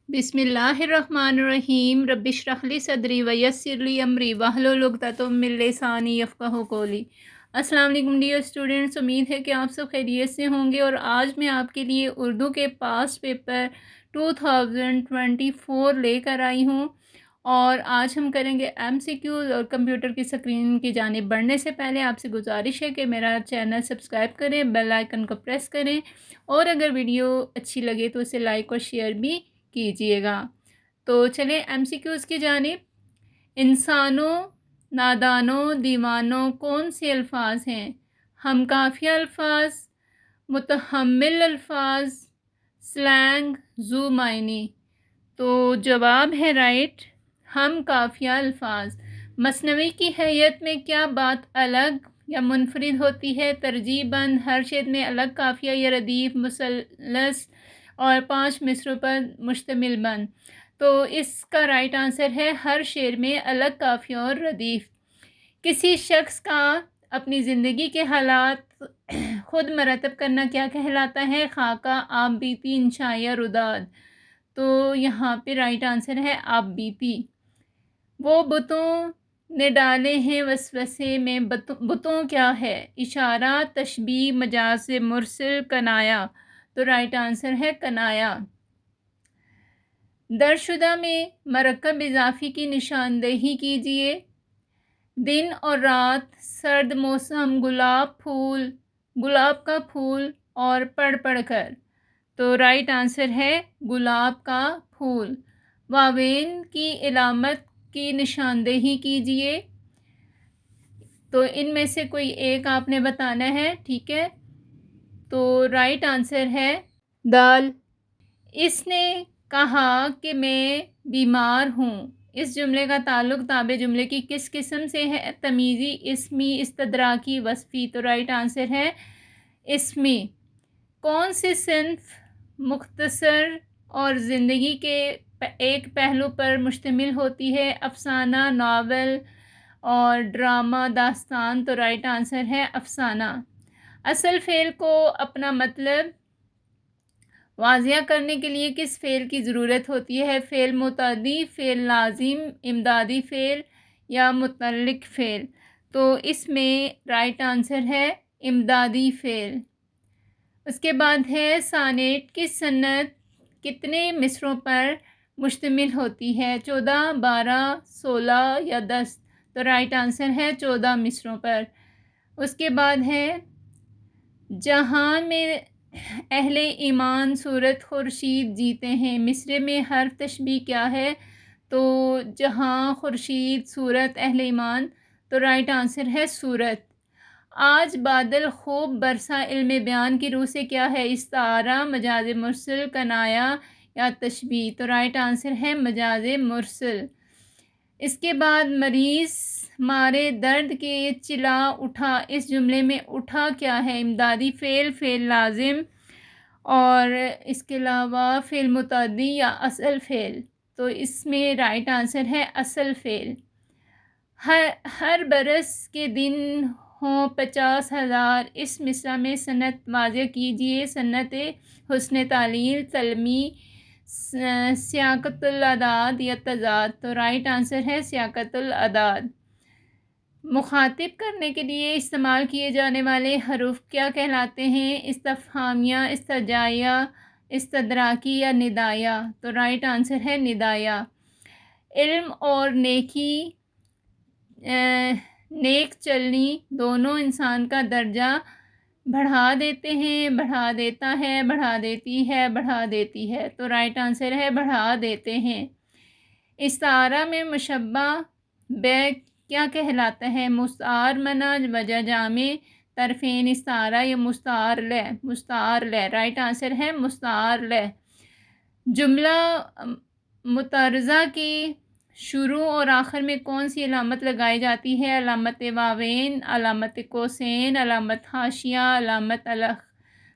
बिस्मिल्लाहिर्रहमानिर्रहीम रब्बिश्रह ली सदरी वयस्सिर ली अमरी वहलुल उक़दतम मिन लिसानी यफ़क़हू क़ौली। अस्सलाम वालेकुम डियर स्टूडेंट्स, उम्मीद है कि आप सब खैरियत से होंगे। और आज मैं आपके लिए उर्दू के पास्ट पेपर 2024 लेकर आई हूँ। और आज हम करेंगे MCQs। और कंप्यूटर की स्क्रीन की जानिब बढ़ने से पहले आपसे गुजारिश है कि मेरा चैनल सब्सक्राइब करें, बेल आइकन को प्रेस करें, और अगर वीडियो अच्छी लगे तो इसे लाइक और शेयर भी कीजिएगा। तो चलें MCQs की जानिब। इंसानों, नादानों, दीवानों कौन से अल्फाज हैं? हम काफिया अल्फाज, मुतहम्मिल अल्फाज, स्लैंग, ज़ू मायनी। तो जवाब है राइट, हम काफिया अल्फाज। मसनवी की हैयत में क्या बात अलग या मुनफरिद होती है? तरजीबन हर शेर में अलग काफिया या रदीफ, मुसल्लस और 5 मिसरों पर मुश्तमिल बन। तो इसका राइट आंसर है हर शेर में अलग काफिया और रदीफ। किसी शख्स का अपनी ज़िंदगी के हालात खुद मरतब करना क्या कहलाता है? खाका, आप बीती, इंशा या रुदाद। तो यहाँ पे राइट आंसर है आप बीती। वो बुतों ने डाले हैं वसवसे में, बुतों क्या है? इशारा, तशबीह, मजाज मुरसिल, कनाया। तो राइट आंसर है कनाया। दरशुदा में मरकब इजाफी की निशानदेही कीजिए। दिन और रात, सर्द मौसम, गुलाब फूल, गुलाब का फूल और पढ़ पढ़ कर। तो राइट आंसर है गुलाब का फूल। वावेन की इलामत की निशानदेही कीजिए। तो इनमें से कोई एक आपने बताना है, ठीक है। तो राइट आंसर है दाल। इसने कहा कि मैं बीमार हूँ। इस जुमले का ताल्लुक ताबे जुमले की किस किस्म से है? तमीज़ी, इस्मी, इस्तदराकी, वस्फ़ी। तो राइट आंसर है इस्मी। कौन सी सिन्फ मुख्तसर और ज़िंदगी के एक पहलू पर मुश्तमिल होती है? अफसाना, नावल और ड्रामा, दास्तान। तो राइट आंसर है अफसाना। असल फ़ेल को अपना मतलब वाज़िया करने के लिए किस फ़ेल की ज़रूरत होती है? फ़ेल मुतअद्दी, फ़ेल लाज़िम, इमदादी फ़ेल या मुतल्लिक़ फ़ेल। तो इसमें राइट आंसर है इमदादी फ़ेल। उसके बाद है सानेट की सन्नत कितने मिसरों पर मुश्तमिल होती है? 14, 12, 16 या 10। तो राइट आंसर है 14 मिसरों पर। उसके बाद है जहाँ में अहले ईमान सूरत खुर्शीद जीते हैं। मिसरे में हर्फ तशबीह क्या है? तो जहाँ, खुर्शीद, सूरत, अहले ईमान। तो राइट आंसर है सूरत। आज बादल खूब बरसा इल्म बयान की रूह से क्या है? इस्तारा, मजाज मुरसल, कनाया या तशबीह। तो राइट आंसर है मजाज मुरसल। इसके बाद मरीज़ मारे दर्द के चिल्ला उठा। इस जुमले में उठा क्या है? इमदादी फ़ेल, फ़ेल लाजिम और इसके अलावा फ़ेल मुतअद्दी या असल फ़ेल। तो इसमें राइट आंसर है असल फ़ेल। हर बरस के दिन हों 50,000। इस मिसरा में सनत वाज़े कीजिए। सनत हुस्न तालील, तलमी, सियाक़तुल अदाद या तज़ाद। तो राइट आंसर है सियाक़तुल अदाद। मुखातिब करने के लिए इस्तेमाल किए जाने वाले हरूफ क्या कहलाते हैं? इस्तफ़हामिया, इस्तजाया, इस्तदराकी या निदाया। तो राइट आंसर है निदाया। इल्म और नेकी, नेक चलनी दोनों इंसान का दर्जा बढ़ा देते हैं, बढ़ा देता है, बढ़ा देती है, बढ़ा देती है। तो राइट आंसर है बढ़ा देते हैं। इस्तारा में मुशब्बा बैग क्या कहलाता है? मुस्तार मना, वजह जामे, तरफ़ेन इस्तारा या मुस्तार ले। मुस्तार ले राइट आंसर है मुस्तार ले। जुमला मुतरज़ा की शुरू और आखिर में कौन सी अलामत लगाई जाती है? अलामत वावेन, अलामत कोसेन, अलामत हाशिया, अलामत अलग।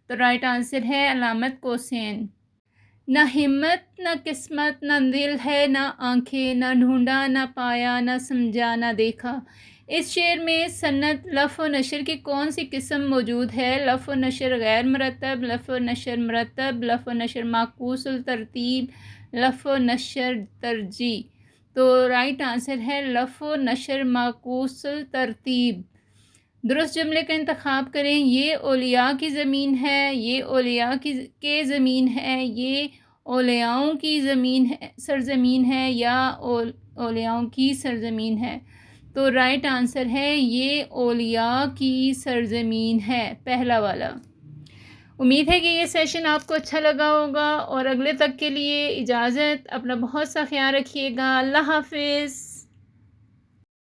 तो राइट आंसर है अलामत कोसेन। نہ ہمت نہ قسمت نہ دل ہے نہ آنکھیں، نہ ڈھونڈا نہ پایا نہ سمجھا نہ دیکھا۔ اس شعر میں صنعت لف و نشر کی کون سی قسم موجود ہے؟ لف و نشر غیر مرتب، لف و نشر مرتب، لف و نشر معکوس الترتیب، لف و نشر ترجیع۔ تو رائٹ آنسر ہے لف و نشر معکوس الترتیب۔ درست جملے کا انتخاب کریں۔ یہ اولیاء کی زمین ہے، یہ اولیاء کے زمین ہے، یہ اولیاؤں کی سرزمین ہے، یا اولیاؤں کی سرزمین ہے۔ تو رائٹ آنسر ہے یہ اولیاء کی سرزمین ہے، پہلا والا۔ امید ہے کہ یہ سیشن آپ کو اچھا لگا ہوگا، اور اگلے تک کے لیے اجازت، اپنا بہت سا خیال رکھیے گا۔ اللہ حافظ۔